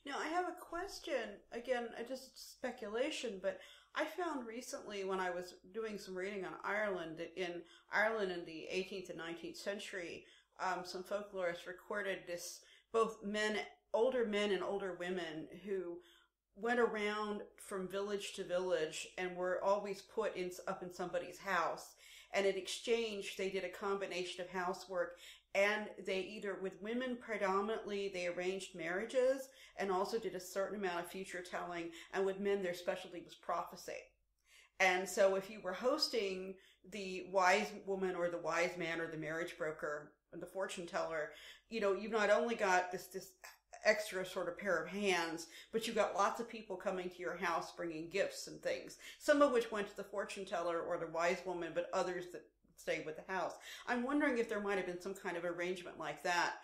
Now, I have a question. Again, just speculation, but I found recently when I was doing some reading on Ireland, that in Ireland in the 18th and 19th century, some folklorists recorded this, both older men and older women who went around from village to village and were always put up in somebody's house. And in exchange, they did a combination of housework, and they either, with women predominantly, they arranged marriages and also did a certain amount of future telling, and with men, their specialty was prophecy. And so if you were hosting the wise woman or the wise man or the marriage broker or the fortune teller, you not only got this extra sort of pair of hands, but you got lots of people coming to your house bringing gifts and things, some of which went to the fortune teller or the wise woman, but others that stayed with the house. I'm wondering if there might have been some kind of arrangement like that.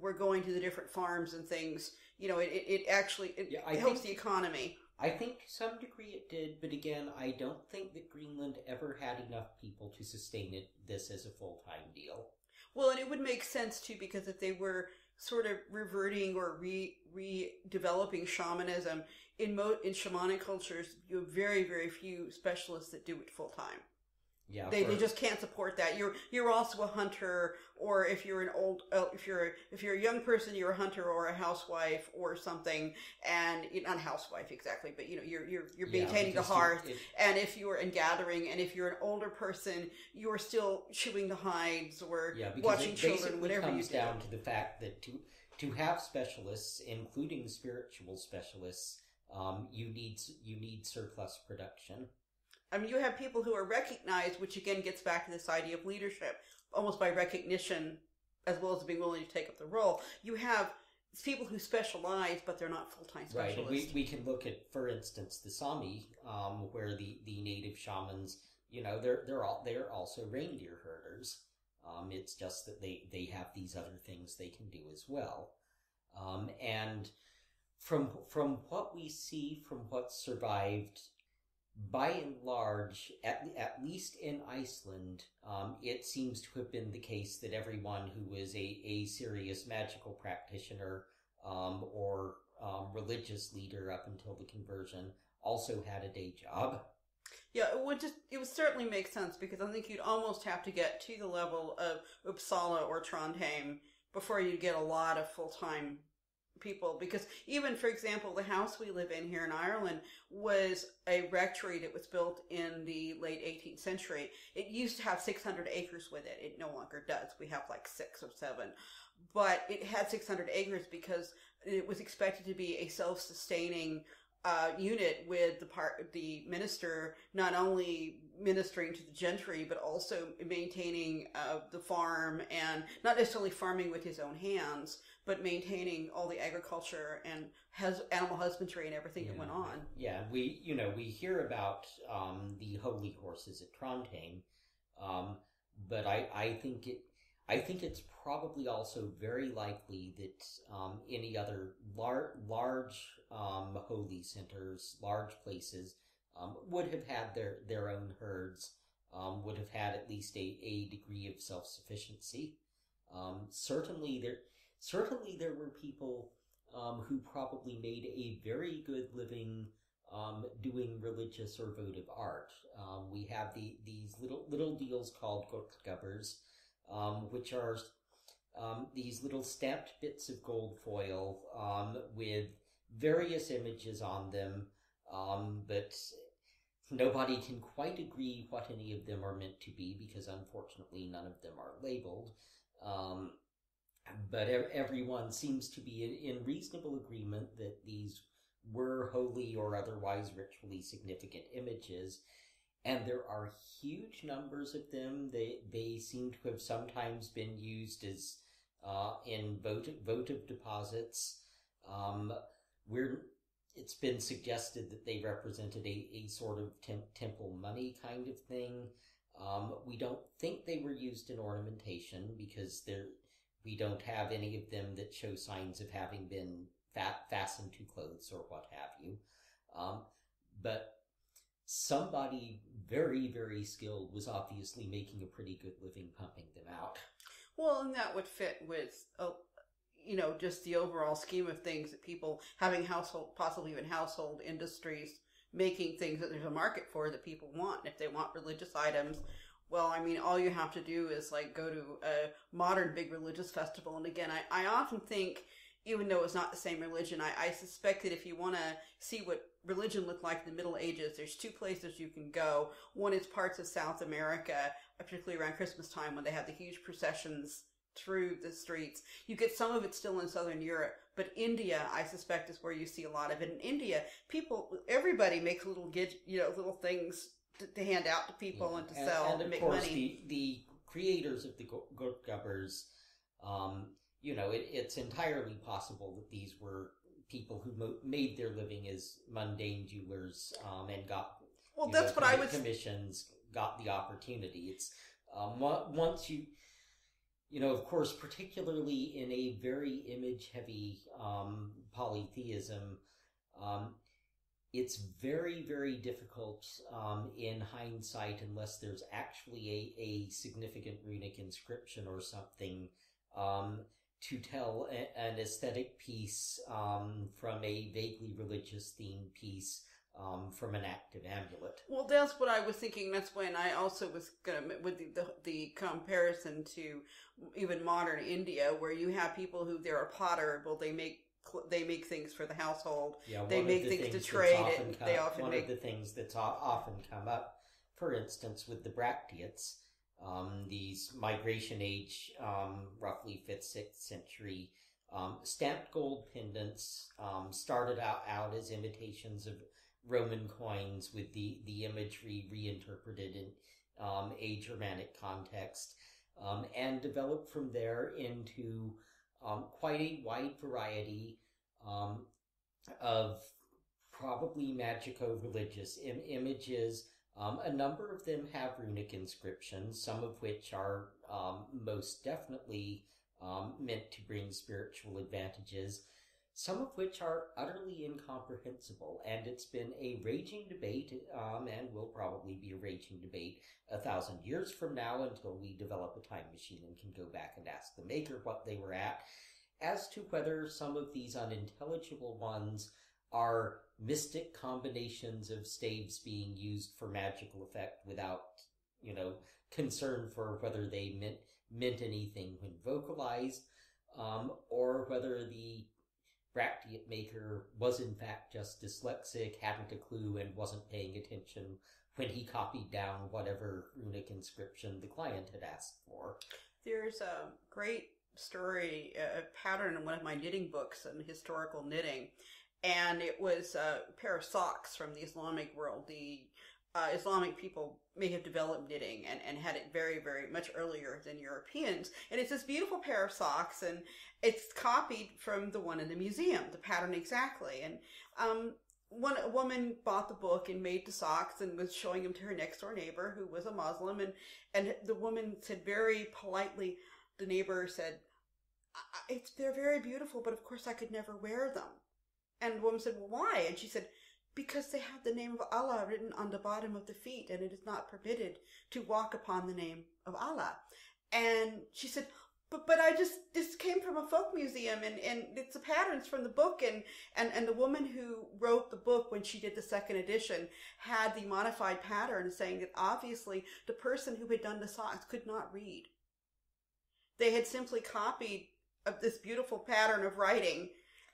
We're going to the different farms and things. It actually helps the economy. I think to some degree it did, but again, I don't think that Greenland ever had enough people to sustain this as a full-time deal. Well, and it would make sense too, because if they were sort of reverting or redeveloping shamanism, in shamanic cultures, you have very, very few specialists that do it full-time. Yeah, they just can't support that. You're also a hunter, or if you're if you're a young person, you're a hunter or a housewife or something, and not a housewife exactly, but you're maintaining the hearth. And if you're in gathering, and if you're an older person, you're still chewing the hides or watching children, whatever you do. It comes down to the fact that to have specialists, including spiritual specialists, you need surplus production. I mean, you have people who are recognized, which again gets back to this idea of leadership, almost by recognition, as well as being willing to take up the role. You have people who specialize, but they're not full-time specialists. Right. We can look at, for instance, the Sami, where the native shamans, they're also reindeer herders. It's just that they have these other things they can do as well. And from what we see, from what survived, by and large, at least in Iceland, it seems to have been the case that everyone who was a serious magical practitioner or religious leader up until the conversion also had a day job. Yeah, it would certainly make sense, because I think you'd almost have to get to the level of Uppsala or Trondheim before you get a lot of full-time people, because even, for example, the house we live in here in Ireland was a rectory that was built in the late 18th century. It used to have 600 acres with it. It no longer does. We have like 6 or 7. But it had 600 acres because it was expected to be a self-sustaining unit, with the minister not only ministering to the gentry, but also maintaining the farm, and not necessarily farming with his own hands, but maintaining all the agriculture and animal husbandry and everything that went on. Yeah, we hear about the holy horses at Trondheim, but I think it's probably also very likely that any other large holy centers, large places, would have had their own herds, would have had at least a degree of self-sufficiency. Certainly there were people who probably made a very good living doing religious or votive art. We have these little deals called kortgabbers, which are these little stamped bits of gold foil with various images on them, but nobody can quite agree what any of them are meant to be, because unfortunately none of them are labeled. But everyone seems to be in reasonable agreement that these were holy or otherwise ritually significant images, and there are huge numbers of them. They seem to have sometimes been used as in votive deposits. it's been suggested that they represented a sort of temple money kind of thing. We don't think they were used in ornamentation because we don't have any of them that show signs of having been fastened to clothes or what have you. But somebody very, very skilled was obviously making a pretty good living pumping them out. Well, and that would fit with, just the overall scheme of things, that people having possibly even household industries, making things that there's a market for that people want. And if they want religious items, well, I mean, all you have to do is go to a modern big religious festival. And again, I often think, even though it's not the same religion, I suspect that if you want to see what religion looked like in the Middle Ages, there's two places you can go. One is parts of South America, particularly around Christmas time when they have the huge processions through the streets. You get some of it still in Southern Europe, but India, I suspect, is where you see a lot of it. In India, everybody makes little little things to hand out to people and to sell and make money. And of course, the creators of the Gundarrs, it's entirely possible that these were people who made their living as mundane jewelers and got that's what I would commissions, got the opportunity. It's once you of course, particularly in a very image-heavy polytheism, it's very, very difficult in hindsight, unless there's actually a significant runic inscription or something, to tell an aesthetic piece from a vaguely religious themed piece from an active amulet. Well, that's what I was thinking. That's when I also was going to, with the comparison to even modern India, where you have people who, they're a potter, well, they make things for the household. Yeah, they make things to trade it. They often one of the things that's often come up, for instance, with the Bracteates, these migration age, roughly 5th, 6th century, stamped gold pendants, started out as imitations of Roman coins with the imagery reinterpreted in a Germanic context, and developed from there into quite a wide variety of probably magico-religious images. A number of them have runic inscriptions, some of which are most definitely meant to bring spiritual advantages, some of which are utterly incomprehensible, and it's been a raging debate, and will probably be a raging debate 1,000 years from now until we develop a time machine and can go back and ask the maker what they were at, as to whether some of these unintelligible ones are mystic combinations of staves being used for magical effect without, concern for whether they meant anything when vocalized, or whether the Bracteate maker was in fact just dyslexic, hadn't a clue, and wasn't paying attention when he copied down whatever runic inscription the client had asked for. There's a great story, a pattern in one of my knitting books on historical knitting, and it was a pair of socks from the Islamic world. The Islamic people may have developed knitting and had it very, very much earlier than Europeans. And it's this beautiful pair of socks, and it's copied from the one in the museum, the pattern exactly. And a woman bought the book and made the socks and was showing them to her next door neighbor, who was a Muslim. And the woman said very politely, the neighbor said, they're very beautiful, but of course I could never wear them. And the woman said, well, why? And she said, because they have the name of Allah written on the bottom of the feet, and it is not permitted to walk upon the name of Allah. And she said, but this came from a folk museum, and it's the patterns from the book, and the woman who wrote the book, when she did the second edition, had the modified pattern saying that obviously the person who had done the socks could not read. They had simply copied this beautiful pattern of writing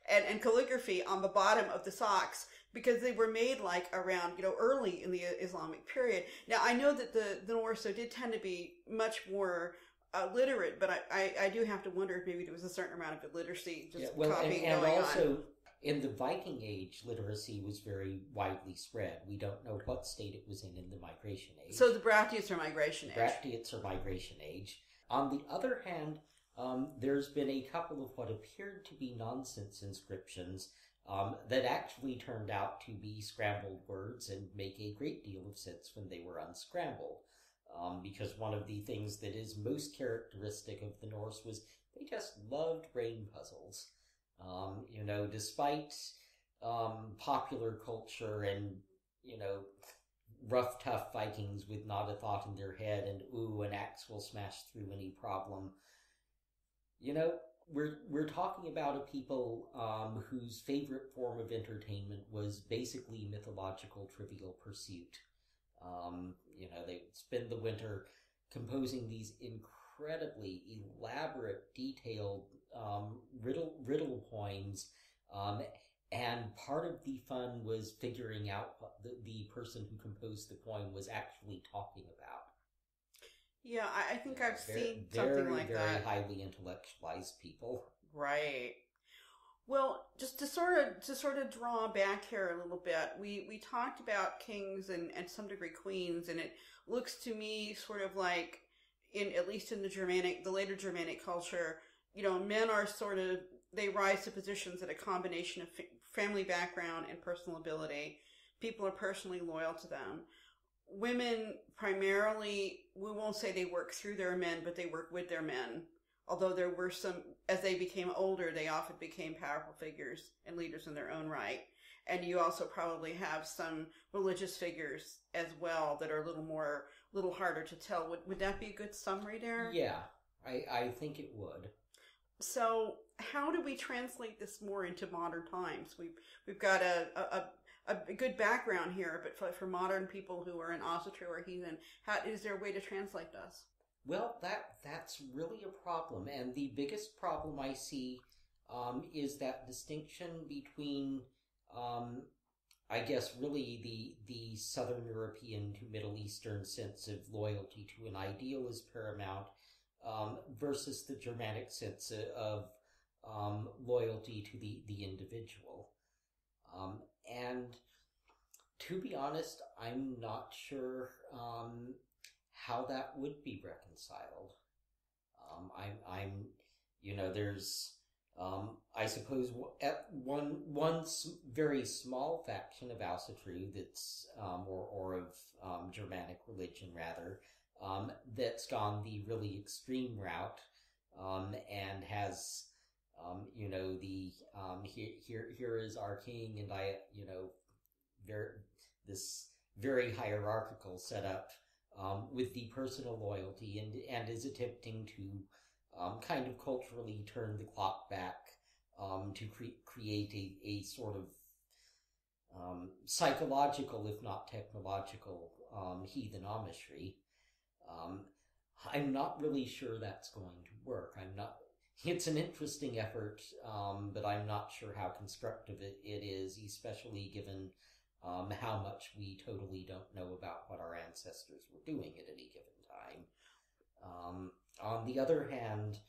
and calligraphy on the bottom of the socks, because they were made around, early in the Islamic period. Now, I know that the Norse did tend to be much more literate, but I do have to wonder if maybe there was a certain amount of illiteracy copying and going also, on. In the Viking Age, literacy was very widely spread. We don't know what state it was in the Migration Age. So the Bracteates are Migration Age. Bracteates are Migration Age. On the other hand, there's been a couple of what appeared to be nonsense inscriptions that actually turned out to be scrambled words and make a great deal of sense when they were unscrambled. Because one of the things that is most characteristic of the Norse was they just loved brain puzzles. Despite popular culture and, rough, tough Vikings with not a thought in their head and, an axe will smash through any problem. We're talking about a people whose favorite form of entertainment was basically mythological Trivial Pursuit. They spend the winter composing these incredibly elaborate, detailed riddle poems, and part of the fun was figuring out what the person who composed the poem was actually talking about. Yeah, I think I've seen something like that. Very highly intellectualized people. Right. Well, just to sort of draw back here a little bit, we talked about kings and some degree queens, and it looks to me sort of like, at least in the later Germanic culture, men are they rise to positions at a combination of family background and personal ability. People are personally loyal to them. Women primarily, we won't say they work through their men, but they work with their men. Although there were some, as they became older, they often became powerful figures and leaders in their own right. And you also probably have some religious figures as well that are a little harder to tell. Would that be a good summary there? Yeah, I think it would. So how do we translate this more into modern times? We've got a good background here, but for modern people who are in Ancestral or Heathen, is there a way to translate this? Well, that's really a problem, and the biggest problem I see is that distinction between, I guess, really the Southern European to Middle Eastern sense of loyalty to an ideal is paramount, versus the Germanic sense of loyalty to the individual. And to be honest, I'm not sure how that would be reconciled. There's, I suppose, at one very small faction of Ancestral that's, or of Germanic religion rather, that's gone the really extreme route, and has, here is our king, and this very hierarchical setup, with the personal loyalty, and is attempting to kind of culturally turn the clock back to create a sort of psychological, if not technological, heathen amishry. I'm not really sure that's going to work. It's an interesting effort, but I'm not sure how constructive it is, especially given how much we totally don't know about what our ancestors were doing at any given time. On the other hand,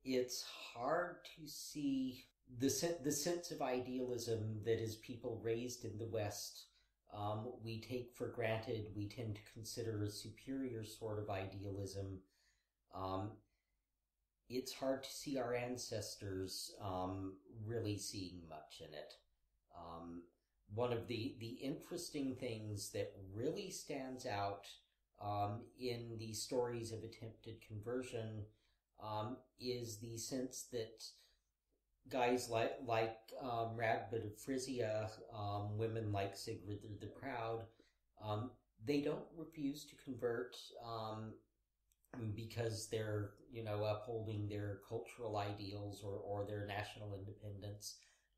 it's hard to see the sense of idealism that is people raised in the West, we take for granted, we tend to consider a superior sort of idealism. It's hard to see our ancestors really seeing much in it. One of the interesting things that really stands out in the stories of attempted conversion is the sense that guys like Radbud of Frisia, women like Sigrid the Proud, they don't refuse to convert because they're, upholding their cultural ideals or their national independence,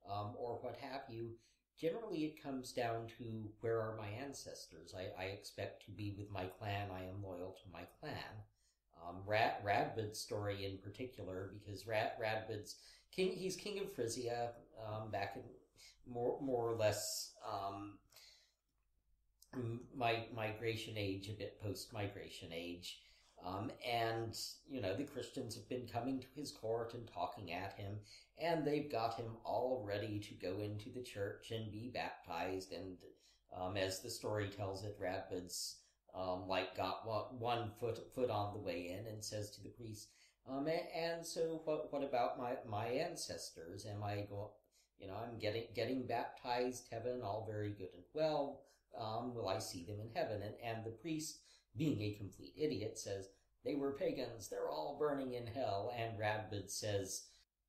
or what have you. Generally, it comes down to, where are my ancestors? I expect to be with my clan. I am loyal to my clan. Radbud's story in particular, because Radbud's king, he's king of Frisia, back in more or less migration age, a bit post-migration age. And, the Christians have been coming to his court and talking at him, and they've got him all ready to go into the church and be baptized. And, as the story tells it, Radbud's, got one foot on the way in and says to the priest, and so what about my ancestors? I'm getting baptized, heaven, all very good and well. Will I see them in heaven? And the priest, being a complete idiot, says, they were pagans, they're all burning in hell. And Radbud says,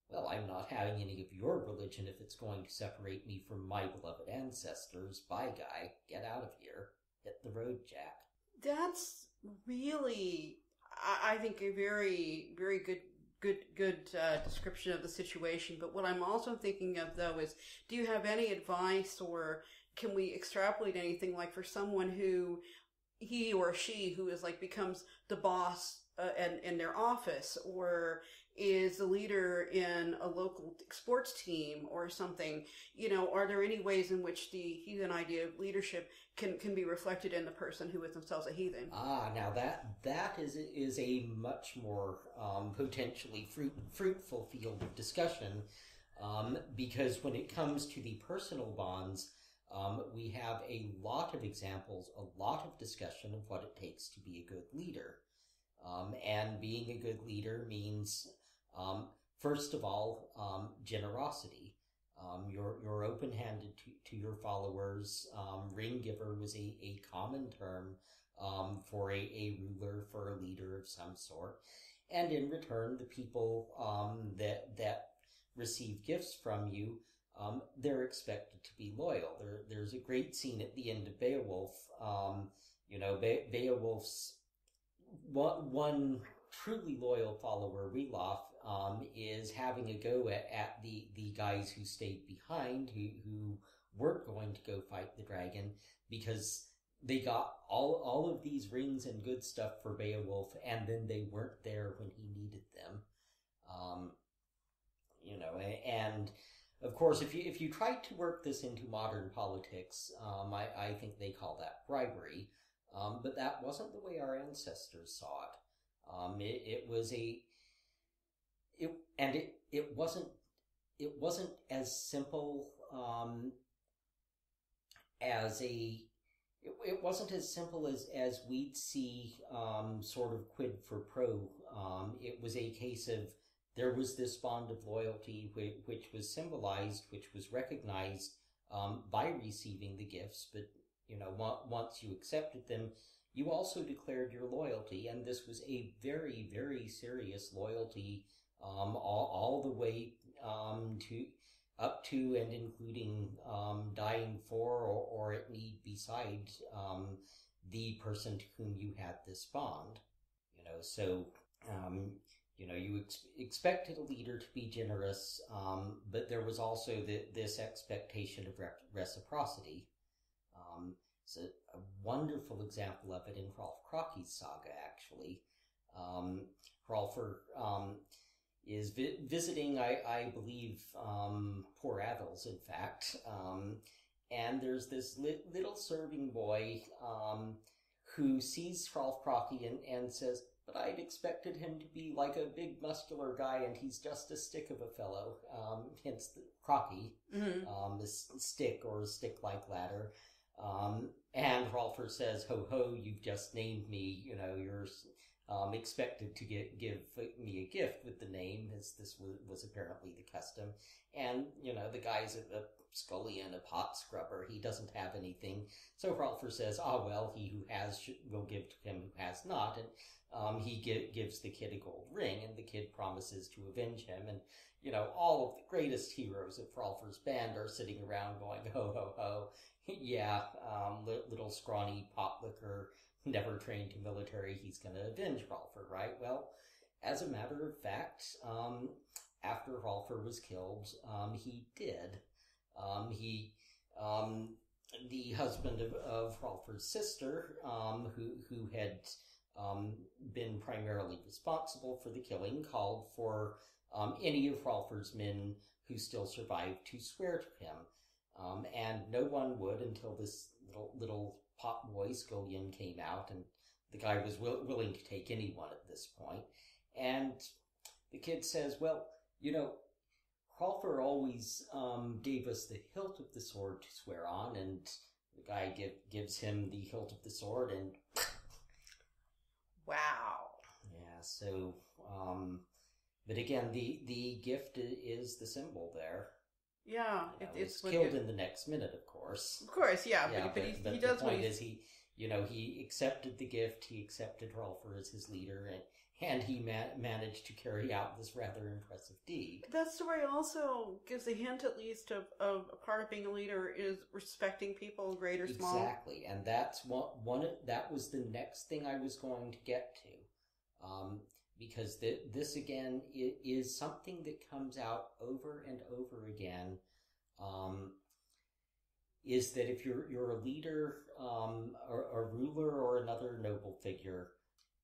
well, I'm not having any of your religion if it's going to separate me from my beloved ancestors. Bye, guy. Get out of here. Hit the road, Jack. That's really, I think, a very, very good description of the situation. But what I'm also thinking of, though, is do you have any advice, or can we extrapolate anything, like for someone who, he or she who is like becomes the boss in their office, or is the leader in a local sports team or something? Are there any ways in which the heathen idea of leadership can be reflected in the person who is themselves a heathen? Now that is a much more potentially fruitful field of discussion, because when it comes to the personal bonds, we have a lot of examples, a lot of discussion of what it takes to be a good leader. And being a good leader means, first of all, generosity. You're open-handed to your followers. Ring giver was a common term for a ruler, for a leader of some sort. And in return, the people that receive gifts from you, they're expected to be loyal. There's a great scene at the end of Beowulf. Beowulf's one truly loyal follower, Relof, is having a go at the guys who stayed behind, who weren't going to go fight the dragon, because they got all of these rings and good stuff for Beowulf, and then they weren't there when he needed them. And of course, if you try to work this into modern politics, I think they call that bribery. But that wasn't the way our ancestors saw it. It wasn't as simple it wasn't as simple as we'd see sort of quid pro quo. It was a case of there was this bond of loyalty which was symbolized, which was recognized by receiving the gifts, but once you accepted them, you also declared your loyalty, and this was a very, very serious loyalty, all the way up to and including dying for or at need beside the person to whom you had this bond. You expected a leader to be generous, but there was also this expectation of reciprocity. It's a wonderful example of it in Hrolf Kraki's saga, actually. Hrolfr is visiting, I believe, poor Athels, in fact. And there's this little serving boy who sees Hrolf Kraki and says, but I'd expected him to be like a big muscular guy, and he's just a stick of a fellow. Hence the Kraki, this stick or stick-like ladder. And Hrolfr says, ho ho, you've just named me, you're expected to give me a gift with the name, as this was apparently the custom. And, the guy's a scullion, a pot scrubber, he doesn't have anything. So Hrolfr says, well, he who has will give to him who has not, and he gives the kid a gold ring, and the kid promises to avenge him, and, all of the greatest heroes of Hrolfr's band are sitting around going, ho ho ho, yeah, little scrawny potlicker, never trained to military, he's going to avenge Hrolfr, right? Well, as a matter of fact, after Hrolfr was killed, he did. The husband of Hrolfr's sister, who had been primarily responsible for the killing, called for any of Hrolfr's men who still survived to swear to him. And no one would until this little pot boy, Scullion, came out, and the guy was willing to take anyone at this point. And the kid says, well, Hrolfr always gave us the hilt of the sword to swear on, and the guy gives him the hilt of the sword, and wow. Yeah, so, but again, the gift is the symbol there. Yeah, it's killed in the next minute, of course. Of course, yeah, but he does. The point is, he accepted the gift. He accepted Hrolfr as his leader, and he managed to carry out this rather impressive deed. That story also gives a hint, at least, of a part of being a leader is respecting people, great or small. Exactly, and that's that was the next thing I was going to get to. Because this again is something that comes out over and over again, is that if you're a leader, or a ruler, or another noble figure,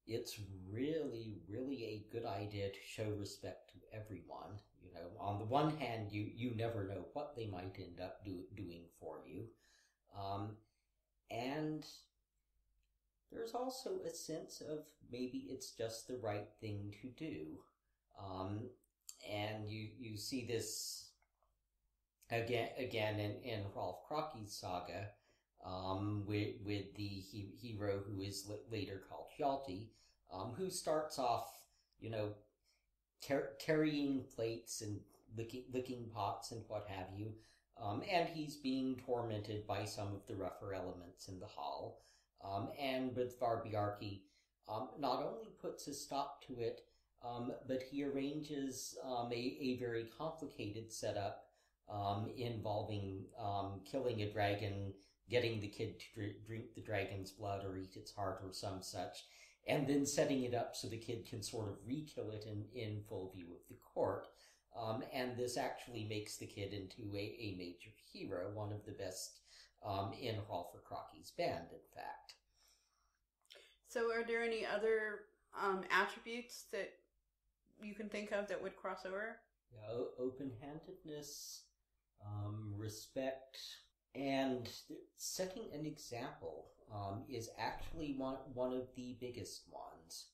it's really, really a good idea to show respect to everyone. You know, on the one hand, you never know what they might end up doing for you, and there's also a sense of maybe it's just the right thing to do. And you see this again in Hrolf Kraki's saga, with the hero who is later called Hjalti, who starts off, you know, carrying plates and licking pots and what have you, and he's being tormented by some of the rougher elements in the hall. And with Varbyarki, not only puts a stop to it, but he arranges a very complicated setup involving killing a dragon, getting the kid to drink the dragon's blood or eat its heart or some such, and then setting it up so the kid can sort of re-kill it in full view of the court. And this actually makes the kid into a major hero, one of the best in Hrolfr Kraki's band, in fact. So are there any other attributes that you can think of that would cross over? Yeah, open-handedness, respect, and setting an example is actually one of the biggest ones.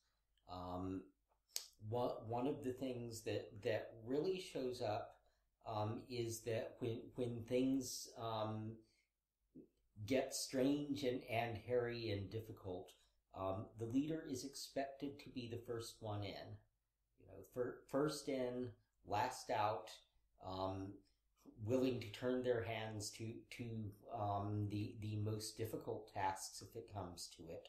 One of the things that really shows up is that when things get strange and hairy and difficult, the leader is expected to be the first one in. You know, first in, last out, willing to turn their hands to the most difficult tasks if it comes to it.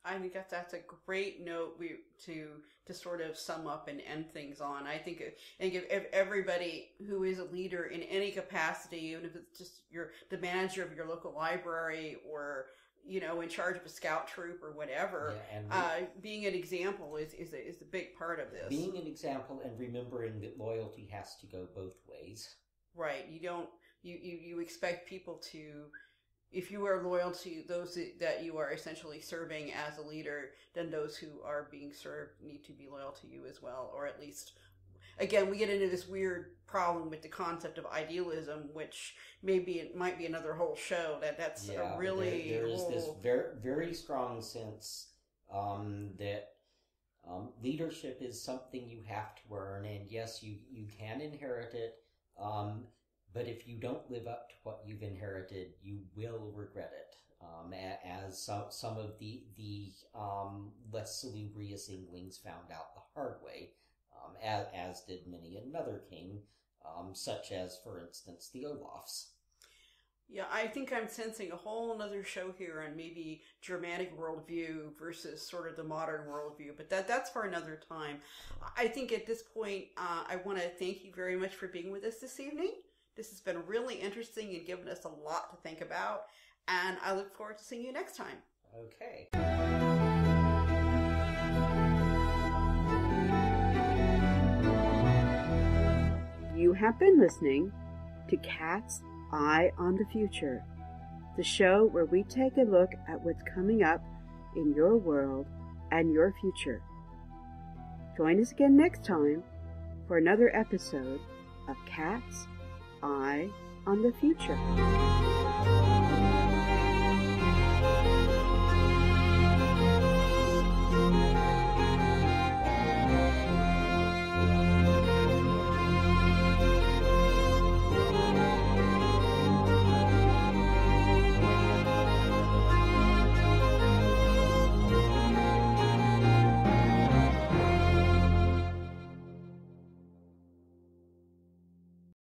I think that's a great note to sort of sum up and end things on. I think if everybody who is a leader in any capacity, even if it's just the manager of your local library or, you know, in charge of a scout troop or whatever, being an example is a big part of this. Being an example and remembering that loyalty has to go both ways. Right. You expect people to, if you are loyal to those that you are essentially serving as a leader, then those who are being served need to be loyal to you as well, or at least, again, we get into this weird problem with the concept of idealism, which it might be another whole show. That's a really there is this very, very strong sense that leadership is something you have to earn, and yes, you can inherit it, but if you don't live up to what you've inherited, you will regret it. As some of the less salubrious Inglings found out the hard way, as did many another king, such as, for instance, the Olafs. Yeah, I think I'm sensing a whole other show here on maybe Germanic worldview versus sort of the modern worldview, but that's for another time. I think at this point, I want to thank you very much for being with us this evening. This has been really interesting and given us a lot to think about, and I look forward to seeing you next time. Okay. You have been listening to Cat's Eye on the Future, the show where we take a look at what's coming up in your world and your future. Join us again next time for another episode of Cat's Eye on the Future.